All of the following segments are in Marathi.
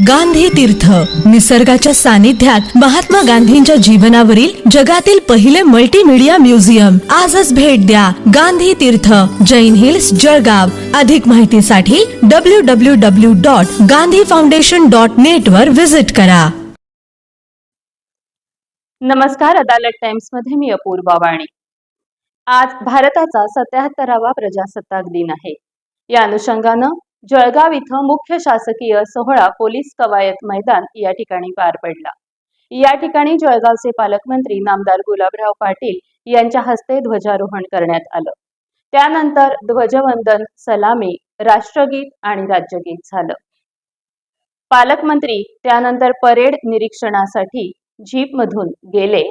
गांधी तीर्थ निसर्गाच्या सानिध्यात महात्मा गांधींच्या जीवनावरील जगातील पहिले मल्टीमीडिया म्युझियम आजच भेट द्या. गांधी तीर्थ, जैन हिल्स, जळगाव. अधिक माहितीसाठी www.gandhifoundation.net वर विजिट करा. नमस्कार. अदालत टाइम्स मध्ये मी अपूर्वा वाणी. आज भारताचा 77वा प्रजासत्ताक दिन आहे. या अनुषंगानं जळगाव इथं मुख्य शासकीय सोहळा पोलीस कवायत मैदान या ठिकाणी पार पडला. या ठिकाणी जळगावचे पालकमंत्री नामदार गुलाबराव पाटील यांच्या हस्ते ध्वजारोहण करण्यात आलं. त्यानंतर ध्वजवंदन, सलामी, राष्ट्रगीत आणि राज्यगीत झालं. पालकमंत्री त्यानंतर परेड निरीक्षणासाठी जीप मधून गेले.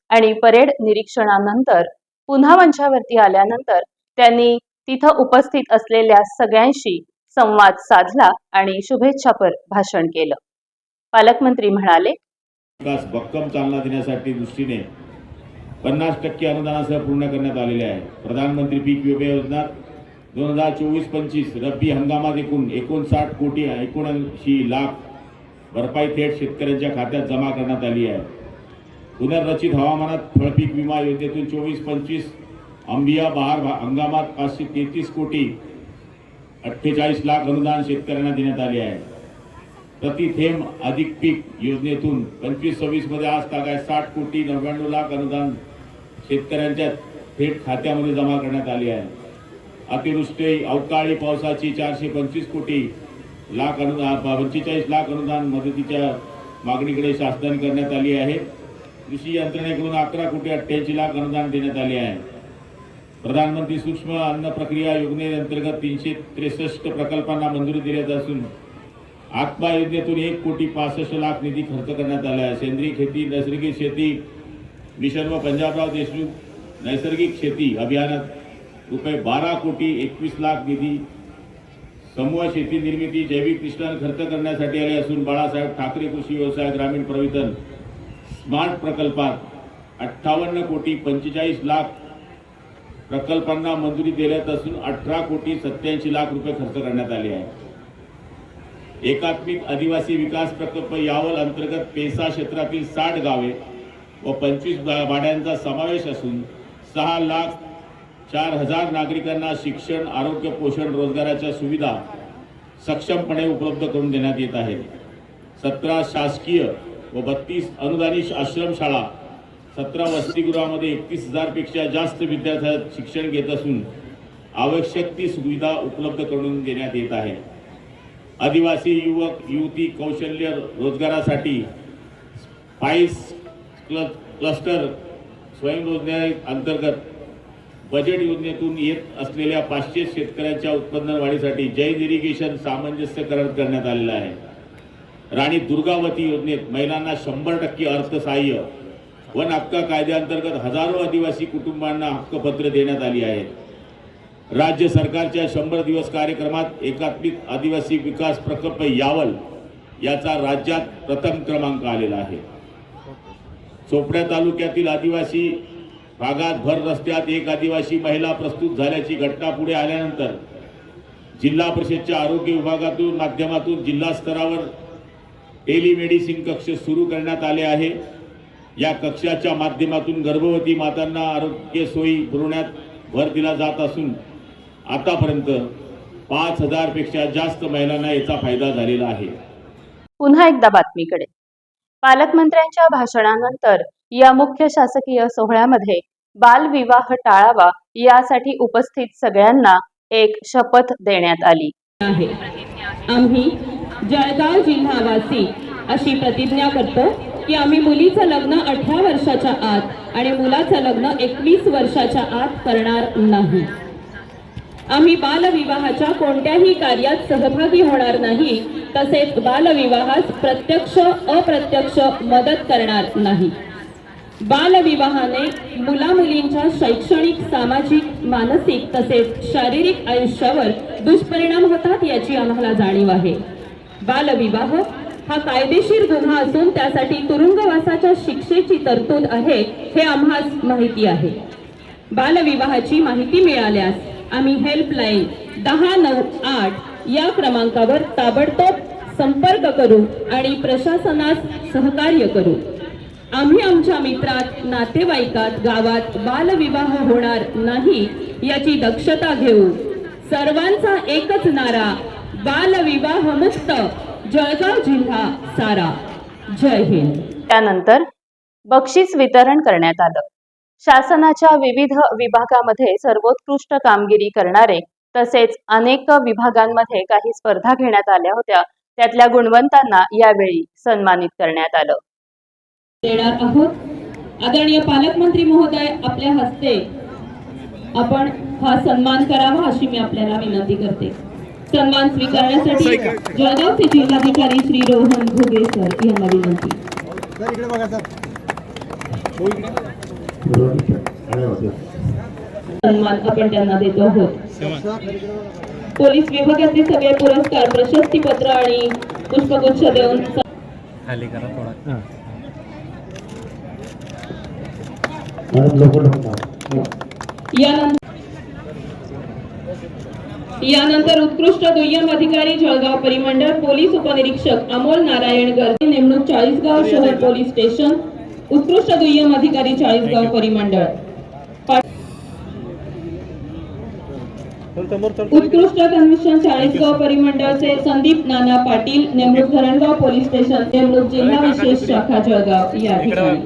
आणि परेड निरीक्षणानंतर पुन्हा मंचावरती आल्यानंतर त्यांनी तिथं उपस्थित असलेल्या सगळ्यांशी संवाद साधला आणि शुभेच्छापर भाषण केलं. पालकमंत्री म्हणाले, विकास भक्कम चालना देण्यासाठी दृष्टीने 50% अनुदानासह पूर्ण करण्यात आलेले आहे. प्रधानमंत्री पीक विमा योजना 2024-25 रब्बी हंगामात एकूण 59,79 लाख भरपाई थेट शेतकऱ्यांच्या खात्यात जमा करण्यात आली आहे. पुनर्रचित हवामानात फळपीक विमा योजनेतून 24-25 अंबिया बहार हंगामात 533,48 लाख अनुदान शेतकऱ्यांना देण्यात आले आहे. प्रति थेंब अधिक पीक योजनेतून 25-26 मध्ये आज तागायत 60,99 लाख अनुदान शेतकऱ्यांच्या थेट खात्यामध्ये जमा करण्यात आले आहे. अतिवृष्टी अवकाळी पावसाची 425 लाख अनुदान 45 लाख अनुदान मदतीच्या मागणीकडे शासनाने करण्यात आली आहे. कृषी यंत्रणेकडून 11,88 लाख अनुदान देण्यात आले आहे. प्रधानमंत्री सूक्ष्म अन्न प्रक्रिया योजनेअंतर्गत 363 प्रकल्पांना मंजुरी देण्यात असून आत्मा योजनेतून 1,65 लाख निधी खर्च करण्यात आला आहे. सेंद्रिय शेती, नैसर्गिक शेती मिशन व पंजाबराव देशमुख नैसर्गिक शेती अभियानात ₹12,21 लाख निधी समूह शेती निर्मिती जैविक मिश्रण खर्च करण्यासाठी आले असून बाळासाहेब ठाकरे कृषी व्यवसाय ग्रामीण प्रवर्तन स्मार्ट प्रकल्पात 58,45 लाख प्रकल्पांना मंजुरी देण्यात असून 18,87 लाख रुपये खर्च करण्यात आले आहे. एकात्मिक आदिवासी विकास प्रकल्प यावल अंतर्गत पेसा क्षेत्रातील 60 गावे व 25 वाड्यांचा समावेश असून 6,04,000 नागरिकांना शिक्षण, आरोग्य, पोषण, रोजगाराच्या सुविधा सक्षमपणे उपलब्ध करून देण्यात येत आहेत. 17 शासकीय व 32 अनुदानित आश्रमशाळा, 17 वसतिगृहामध्ये 31,000 पेक्षा जास्त विद्यार्थी शिक्षण घेत असून आवश्यक ती सुविधा उपलब्ध करून देण्यात येत आहे. आदिवासी युवक युवती कौशल्य रोजगारासाठी स्पाइस क्लस्टर स्वयंरोजगार अंतर्गत बजेट योजनेतून येत असलेल्या 500 शेतकऱ्यांच्या उत्पन्न वाढीसाठी जैन इरिगेशन सामंजस्य करार करण्यात आलेला आहे. राणी दुर्गावती योजनेत महिलांना 100% अर्थसहाय्य. वन हक्क कायद्याअंतर्गत हजारो आदिवासी कुटुंबांना हक्कपत्र देण्यात आली आहेत. राज्य सरकारच्या 100 दिवस कार्यक्रमात एकात्मिक आदिवासी विकास प्रकल्प यावल याचा राज्यात प्रथम क्रमांक आलेला आहे. चोपड्या तालुक्यातील आदिवासी भागात भर रस्त्यात एक आदिवासी महिला प्रस्तुत झाल्याची घटना पुढे आल्यानंतर जिल्हा परिषदच्या आरोग्य विभागातून माध्यमातून जिल्हा स्तरावर टेलिमेडिसिन कक्ष सुरू करण्यात आले आहे. या कक्षाच्या माध्यमातून गर्भवती मातांना आरोग्य सोयी पुरवण्यात भर दिला जात असून आतापर्यंत 5,000 पेक्षा जास्त महिलांना याचा फायदा झालेला आहे. पुन्हा एकदा बातमीकडे. पालकमंत्र्यांच्या भाषणानंतर या मुख्य शासकीय सोहळ्यामध्ये बालविवाह टाळावा यासाठी उपस्थित सगळ्यांना एक शपथ देण्यात आली आहे. आम्ही जळगाव जिल्हावासी अशी प्रतिज्ञा करतो की आम्ही मुलीचं लग्न 18 वर्षाच्या आत आणि मुलाचं लग्न 21 वर्षाच्या आत करणार नाही. आम्ही बालविवाहाच्या कोणत्याही कार्यात सहभागी होणार नाही, तसेच बालविवाहास प्रत्यक्ष अप्रत्यक्ष मदत करणार नाही. बालविवाहाने मुलामुलींच्या शैक्षणिक, सामाजिक, मानसिक तसेच शारीरिक आयुष्यावर दुष्परिणाम होतात याची आम्हाला जाणीव आहे. बालविवाह हा कायदेशीर गुन्हा असून त्यासाठी तुरुंगवासाच्या शिक्षेची तरतूद आहे हे आम्हास माहिती आहे. बालविवाहाची माहिती मिळाल्यास आम्ही हेल्पलाईन 1098 या क्रमांकावर ताबडतोब संपर्क करू आणि प्रशासनास सहकार्य करू. आम्ही आमच्या मित्रात, नातेवाईकात, गावात बालविवाह होणार नाही याची दक्षता घेऊ. सर्वांचा एकच नारा, बालविवाह मुक्त जळगाव जिल्हा सारा. जय हिंद. त्यानंतर बक्षीस वितरण करण्यात आलं. शासनाच्या विविध विभागामध्ये सर्वोत्कृष्ट कामगिरी करणारे तसेच अनेक विभागांमध्ये काही स्पर्धा घेण्यात आल्या होत्या, त्यातल्या गुणवंतांना यावेळी सन्मानित करण्यात आलं. देणार आहोत. आदरणीय पालकमंत्री महोदय, आपल्या हस्ते आपण हा सन्मान करावा अशी मी आपल्याला विनंती करते. सन्मान स्वीकारण्यासाठी जळगावचे जिल्हाधिकारी श्री रोहन घुगे सर यांना विनंती. सन्मान आपण त्यांना देतो आहोत. पोलीस विभागाचे सगळे पुरस्कार, प्रशस्तीपत्र आणि पुष्पगुच्छ देऊन यानंतर उत्कृष्ट दुय्यम अधिकारी जळगाव परिमंडळ पोलीस उपनिरीक्षक अमोल नारायण गर्दी नेमणूक चाळीसगाव शहर पोलीस स्टेशन. उत्कृष्ट दुय्यम अधिकारी चाळीसगाव परिमंडळ. उत्कृष्ट कमिशन चाळीसगाव परिमंडळचे संदीप नाना पाटील नेमणूक धरणगाव पोलीस स्टेशन नेमणूक जिल्हा विशेष शाखा जळगाव या ठिकाणी.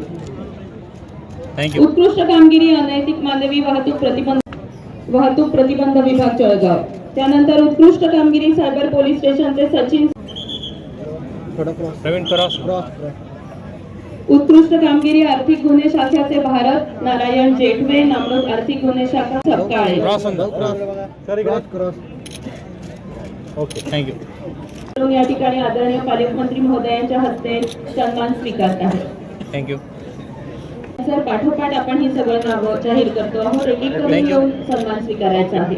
उत्कृष्ट कामगिरी अनैतिक मानवी वाहतूक प्रतिबंध विभाग जळगाव. त्यानंतर उत्कृष्ट कामगिरी सायबर पोलीस स्टेशनचे सचिन. उत्कृष्ट कामगिरी आर्थिक गुन्हे शाखेचे भारत नारायण जेठवे नामक आर्थिक गुन्हे शाखा सपकाळे. या ठिकाणी आदरणीय पालकमंत्री महोदयांच्या हस्ते सन्मान स्वीकारत आहे. Thank you sir. पाठोपाठ आपण ही सगळं नावं जाहीर करतो आहोत. एक करून घेऊन सन्मान स्वीकारायचा आहे.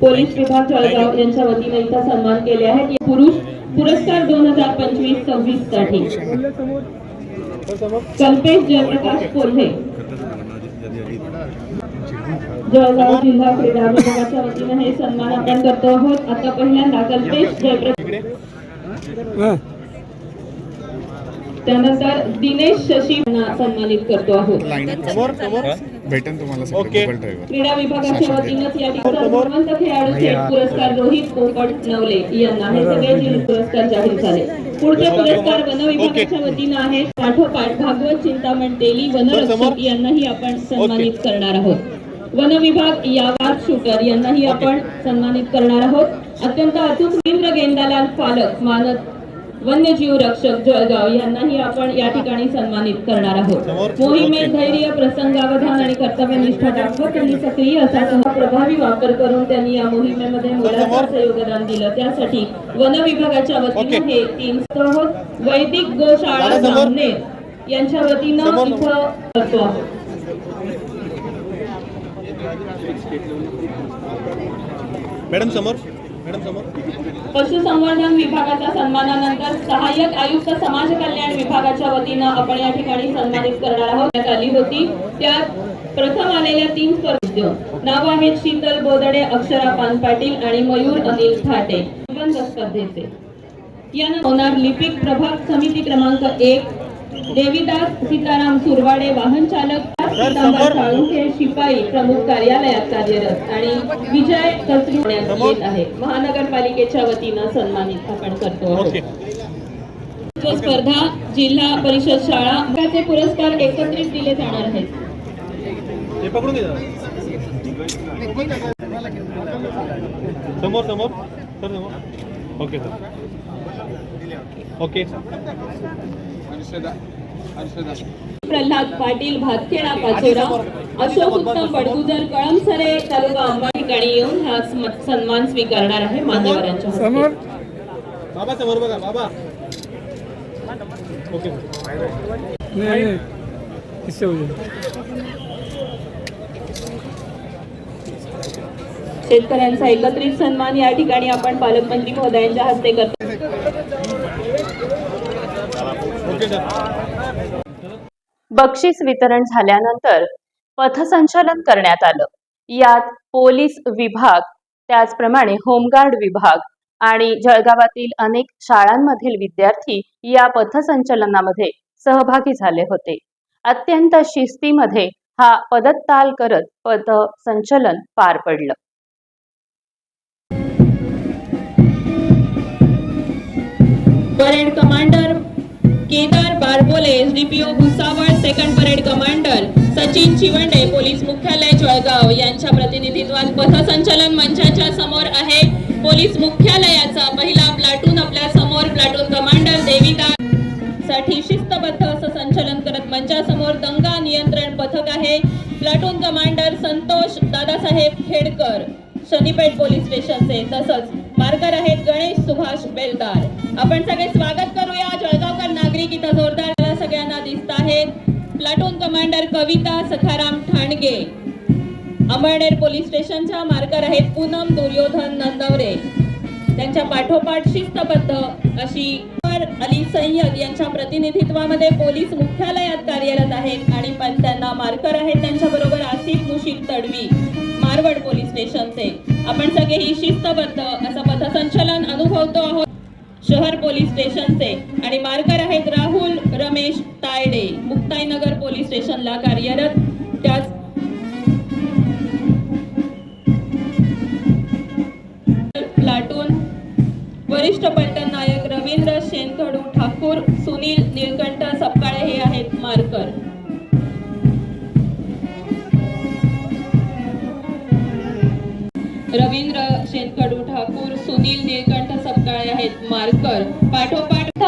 पोलीस विभाग जळगाव यांच्या वतीने इथं सन्मान केले आहेत. पुरुष पुरस्कार 2025-26 साठी कल्पेश जयप्रकाश कोल्हे जळगाव जिल्हा क्रीडा विभागाच्या वतीने हे सन्मान आपण करतो आहोत. आता पहिल्यांदा कल्पेश जयप्रकाश, त्यानंतर दिनेश शशी यांना सन्मानित करतो आहोत. क्रीडा विभागाच्या वतीनंच या ठिकाणी गुणवंत खेळाडूचे पुरस्कार रोहित पोपट नवले यांना हे सगळे जिल्हा पुरस्कार जाहीर झाले. पुढचे पुरस्कार वन विभागाच्या वतीनं आहेत. पाठोपाठ भागवत चिंतामण तेली वनरक्षक यांनाही आपण सन्मानित करणार आहोत. वन विभाग यावार शूटर यांनाही आपण सन्मानित करणार आहोत. अत्यंत अचूक इंद्र गेंदालाल पालक मानद वन्यजीव रक्षक जळगाव यांनाही आपण या ठिकाणी सन्मानित करणार आहोत. मोहिमेत धैर्य, प्रसंगावधान आणि कर्तव्यनिष्ठा दाखवत त्यांनी सक्रिय असा प्रभावी वापर करून त्यांनी या मोहिमेमध्ये मोलाचं योगदान दिलं. त्यासाठी वन विभागाच्या वतीने हे 3 आहोत. वैदिक गोशाळा जामनेर यांच्या वतीनं इथं करतो आहोत. मॅडम समोर. पशुसंवर्धन विभागाच्या सन्मानानंतर सहाय्यक आयुक्त समाज कल्याण विभागाच्या वतीनं आपण या ठिकाणी सन्मानित करणार आहोत. आली होती त्यात प्रथम आलेल्या 3 स्पर्धक नाव आहेत शीतल बोदडे, अक्षरा पानपाटील आणि मयूर अनिल थाटे. निबंध स्पर्धेचे यानंतर होणार लिपिक प्रभाग समिती क्रमांक 1 देवीदास सीताराम सुरवाडे वाहन चालक, साळुंखे शिपाई प्रमुख कार्यालयात कार्यरत आणि विजय कसरुण्यात येत आहे. महानगरपालिकेच्या वतीनं सन्मानित आपण करतो आहोत. स्पर्धा जिल्हा परिषद शाळा त्याचे पुरस्कार एकत्रित दिले जाणार आहेत. समोर समोर सर समोर. Okay sir. Okay. Pralhad Patil Bhatkheda Pachora, Ashok Uttam Badgujar Kalamsare तालुका अंबा ठिकाणी येऊन हा सन्मान स्वीकारणार आहे मान्यवरांच्या हस्ते. बाबा समोर बघा बाबा. ओके शेतकऱ्यांचा एकत्रित सन्मान या ठिकाणी आपण पालकमंत्री महोदयांच्या हस्ते करतो. Okay sir. बक्षीस वितरण झाल्यानंतर पथसंचलन करण्यात आलं. यात पोलीस विभाग, त्याचप्रमाणे होमगार्ड विभाग आणि जळगावातील अनेक शाळांमधील विद्यार्थी या पथसंचलनामध्ये सहभागी झाले होते. अत्यंत शिस्तीमध्ये हा पदताल करत पथसंचलन पार पडलं. Parade commander Kedar Barbole, SDPO Bhusawal, second parade commander Sachin Chivande, police मुख्यालय जळगाव यांच्या प्रतिनिधित्वात पथसंचलन मंचाच्या समोर आहे. पोलीस मुख्यालयाचा पहिला प्लाटून आपल्या समोर, प्लाटून कमांडर देविका साठी शिस्तबद्ध असं संचलन करत मंचासमोर दंगा नियंत्रण पथक आहे. Platoon commander Santosh Dadasaheb Khedkar, Shanipeth police स्टेशनचे, तसंच मार्कर आहेत गणेश सुभाष बेलदार. आपण सगळे स्वागत करूया. जळगावकर नागरिक इथं जोरदार सगळ्यांना दिसत आहेत. प्लाटून कमांडर कविता सखाराम ठाणगे, अंबळनेर पोलीस स्टेशनच्या. मार्कर आहेत पूनम दुर्योधन नंदवरे. त्यांच्या पाठोपाठ शिस्तबद्ध अशी अली सय्यद यांच्या प्रतिनिधित्वामध्ये पोलीस मुख्यालयात कार्यरत आहेत आणि त्यांना मार्कर आहेत. त्यांच्याबरोबर आसिफ मुशीद तडवी, मारवड पोलीस स्टेशनचे. आपण सगळे ही शिस्तबद्ध असं पथसंचलन अनुभवतो आहोत. शहर पोलीस स्टेशनचे आणि मार्कर आहेत राहुल रमेश तायडे, मुक्ताईनगर पोलीस स्टेशनला कार्यरत. त्याच प्लाटून वरिष्ठ पलटण नायक रवींद्र शेनखडू ठाकूर, सुनील निळकंठ सपकाळे हे आहेत मार्कर. रवींद्र शेनखडू ठाकूर, सुनील निळकंठ सपकाळे आहेत मार्कर. पाठोपाठ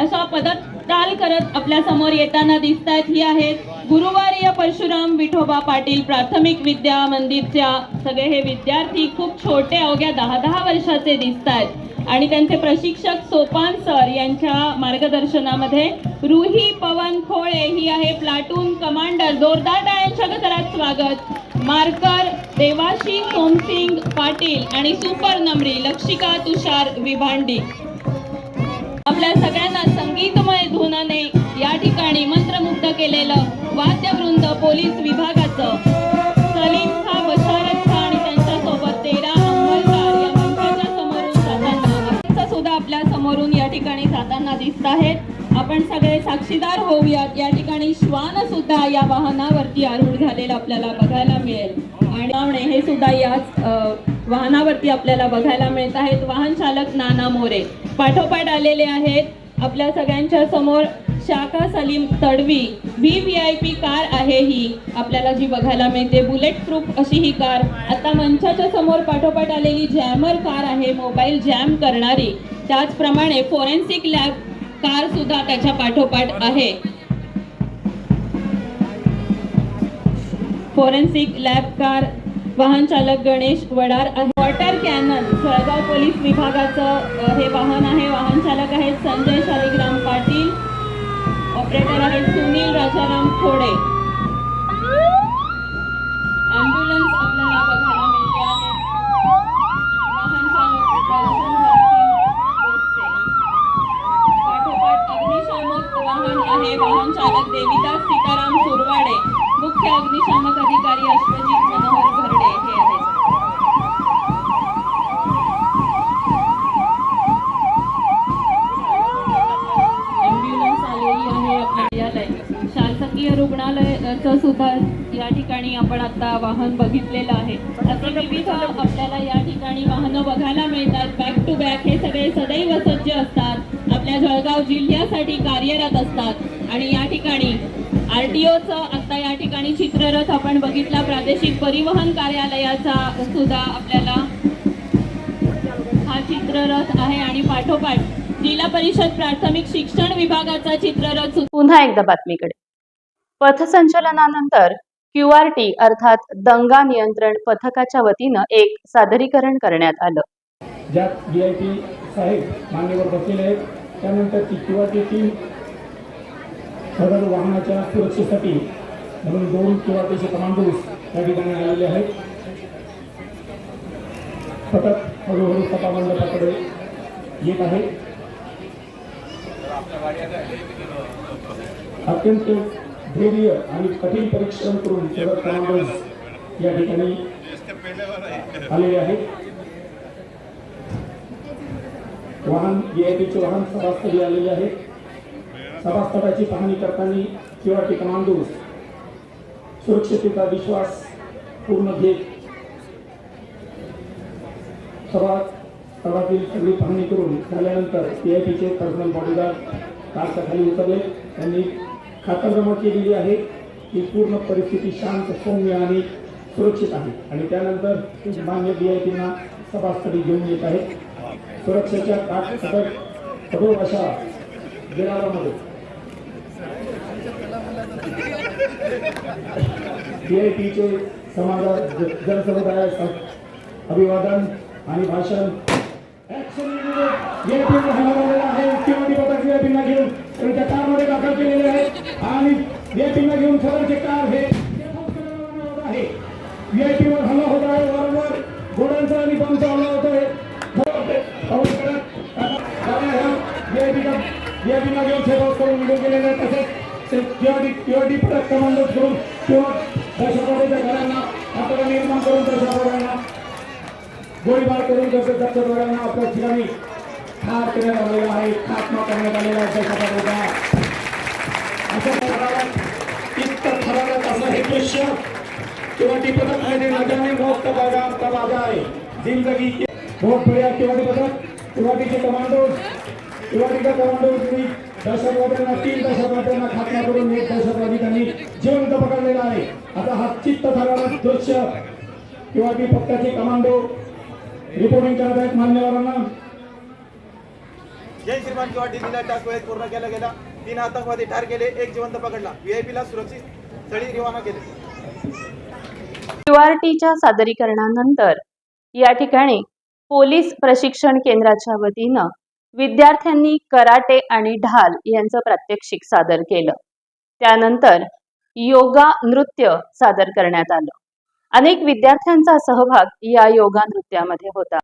असा पदताल करत आपल्या समोर येताना दिसत आहेत. ही आहेत गुरुवारीय परशुराम विठोबा पाटील प्राथमिक विद्या मंदिरच्या सगळे हे विद्यार्थी. खूप छोटे, अवघ्या 10-10 वर्षाचे दिसत आहेत आणि त्यांचे प्रशिक्षक सोपान सर यांच्या मार्गदर्शनामध्ये रुही पवन खोळे ही आहे प्लाटून कमांडर. जोरदार टाळ्यांच्या गजरात स्वागत. मार्कर देवाशी सोमसिंग पाटील आणि सुपर नम्री लक्षिका तुषार विभांडी. आपल्या सगळ्यांना संगीतमय धुनाने या ठिकाणी मंत्रमुग्ध केलेलं वाद्यवृंद पोलीस विभागाचं. सलीम खा, बशारत खा आणि त्यांच्यासोबत 13 अंमलदार या मंचाच्या समोरून जाताना सुद्धा आपल्या समोरून या ठिकाणी जाताना दिसत आहेत. आपण सगळे साक्षीदार होऊयात. या ठिकाणी श्वान सुद्धा या वाहनावरती आरूढ झालेलं आपल्याला बघायला मिळेल आणि हे सुद्धा याच वाहनावरती आपल्याला बघायला मिळत आहेत. वाहन चालक नाना मोरे. पाठोपाठ आलेले आहेत आपल्या सगळ्यांच्या समोर शाखा सलीम तडवी. VVIP कार आहे ही आपल्याला जी बघायला मिळते, बुलेट प्रूफ अशी ही कार. आता मंचाच्या समोर पाठोपाठ आलेली जॅमर कार आहे, मोबाईल जॅम करणारी. त्याचप्रमाणे फोरेन्सिक लॅब कार सुद्धा त्याच्या पाठोपाठ आहे. फोरेन्सिक लॅब कार, वाहन चालक गणेश वडार आहे. वॉटर कॅनन जळगाव पोलीस विभागाचं हे वाहन आहे. वाहन चालक आहेत संजय शालिग्राम पाटील, ऑपरेटर आहेत सुनील राजाराम खोडे. ॲम्ब्युलन्स आपल्याला बघायला मिळते आहे. वाहन चालक पाठोपाठ अग्निशामक वाहन आहे. वाहन चालक देविदास सीताराम सुरवाडे, मुख्य अग्निशामक अधिकारी अश्वजित मनोहर घरडे हे आहेत. ॲम्ब्युलन्स आलेली आहे आपल्याला. शासकीय रुग्णालयाचं सुद्धा या ठिकाणी आपण आता वाहन बघितलेलं आहे. असे विविध आपल्याला या ठिकाणी वाहनं बघायला मिळतात. बॅक टू बॅक हे सगळे सदैव सज्ज असतात, आपल्या जळगाव जिल्ह्यासाठी कार्यरत असतात. आणि या ठिकाणी RTOचं आता या ठिकाणी चित्ररथ आपण बघितला. प्रादेशिक परिवहन कार्यालयाचा सुद्धा आपल्याला हा चित्ररथ आहे आणि पाठोपाठ जिल्हा परिषद प्राथमिक शिक्षण विभागाचा चित्ररथ. पुन्हा एकदा बातमीकडे. पथसंचलनानंतर QRT अर्थात दंगा नियंत्रण पथकाच्या वतीनं एक सादरीकरण करण्यात आलं. ज्यात VIP साहेब मान्यवर बसलेले आहेत. त्यानंतर ती QRT टीम सदर वाहनाच्या सुरक्षेसाठी म्हणून 2 QRTचे कमांडोज त्या ठिकाणी आलेले आहेत. पथक हळूहळू सभामंडपाकडे येत आहे. अत्यंत धैर्य आणि कठीण परिश्रम करून सदर कमांडोज या ठिकाणी आलेले आहेत. वाहन VIPचे वाहन सभास्थळी आलेले आहे. सभास्थळाची पाहणी करताना QRT कमांडोज सुरक्षिततेचा विश्वास पूर्ण घेत सभास्थळातील सगळी पाहणी करून झाल्यानंतर VIPचे पर्सनल बॉडीगार्ड कारच्या खाली उतरले. त्यांनी खातरजमा केलेली आहे की पूर्ण परिस्थिती शांत, सौम्य आणि सुरक्षित आहे आणि त्यानंतर मान्य VIPना सभास्थळी घेऊन येत आहेत. सुरक्षेच्या कठोर अशा जनावरांमध्ये VIPचे समाजात जनसमुदायास अभिवादन आणि भाषण VIPला हलवलेला आहे. VIPला घेऊन त्यांच्या कारमध्ये दाखल केलेले आहेत आणि VIPला घेऊन सदरचे कार हे आहे. VIPवर हल्ला होत आहे. वारंवार घोड्यांचा आणि बॉम्बचा हल्ला होतोय. VIPला घेऊन सेवा करून निघून गेलेले आहेत. तसेच QRT पथक कमांडोज करून किंवा दहशतवाद्याच्या घरांना आपल्याला निर्माण करून दहशतवाद्यांना गोळीबार करून दहशतवाद्यांना आपल्या ठिकाणी ठार करण्यात आलेला आहे. खात्मा करण्यात आलेला आहे दहशतवाद्याचा. अशा प्रकारात इतकं थरारक असं हे दृश्य QRT पथक मध्ये नजाने मौत का बाजा आहे. जिंदगी बहुत बढ़िया QRT पथक, QRTचे कमांडोज, QRTच्या कमांडोजनी दहशतवाद्यांना 3 दहशतवाद्यांना खात्मा करून एक दहशतवादी त्यांनी जिवंत पकडलेला आहे. आता हा चित्त थरारक दृश्य QRT पथकाचे कमांडो रिपोर्टिंग करत आहेत मान्यवरांना. जय श्रीमान. QRT जिल्हा टास्क वेळेत पूर्ण केला गेला. 3 आतंकवादी ठार केले, 1 जिवंत पकडला. VIPला सुरक्षित स्थळी रवाना केले. QRTच्या सादरीकरणानंतर या ठिकाणी पोलीस प्रशिक्षण केंद्राच्या वतीनं विद्यार्थ्यांनी कराटे आणि ढाल यांचं प्रात्यक्षिक सादर केलं. त्यानंतर योगा नृत्य सादर करण्यात आलं. अनेक विद्यार्थ्यांचा सहभाग या योगा नृत्यामध्ये होता.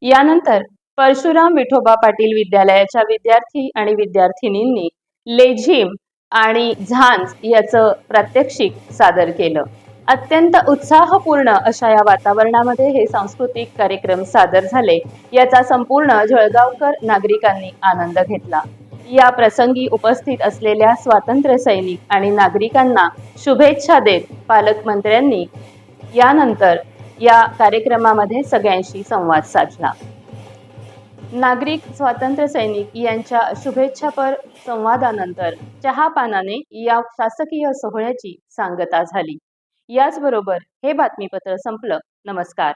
यानंतर परशुराम विठोबा पाटील विद्यालयाच्या विद्यार्थी आणि विद्यार्थिनींनी लेझिम आणि झांज याचं प्रात्यक्षिक सादर केलं. अत्यंत उत्साहपूर्ण अशा या वातावरणामध्ये हे सांस्कृतिक कार्यक्रम सादर झाले. याचा संपूर्ण जळगावकर नागरिकांनी आनंद घेतला. या प्रसंगी उपस्थित असलेल्या स्वातंत्र्य सैनिक आणि नागरिकांना शुभेच्छा देत पालकमंत्र्यांनी यानंतर या कार्यक्रमामध्ये सगळ्यांशी संवाद साधला. नागरिक स्वातंत्र्य सैनिक यांच्या शुभेच्छापर संवादानंतर चहापानाने या शासकीय सोहळ्याची सांगता झाली. याचबरोबर हे बातमीपत्र संपलं. नमस्कार.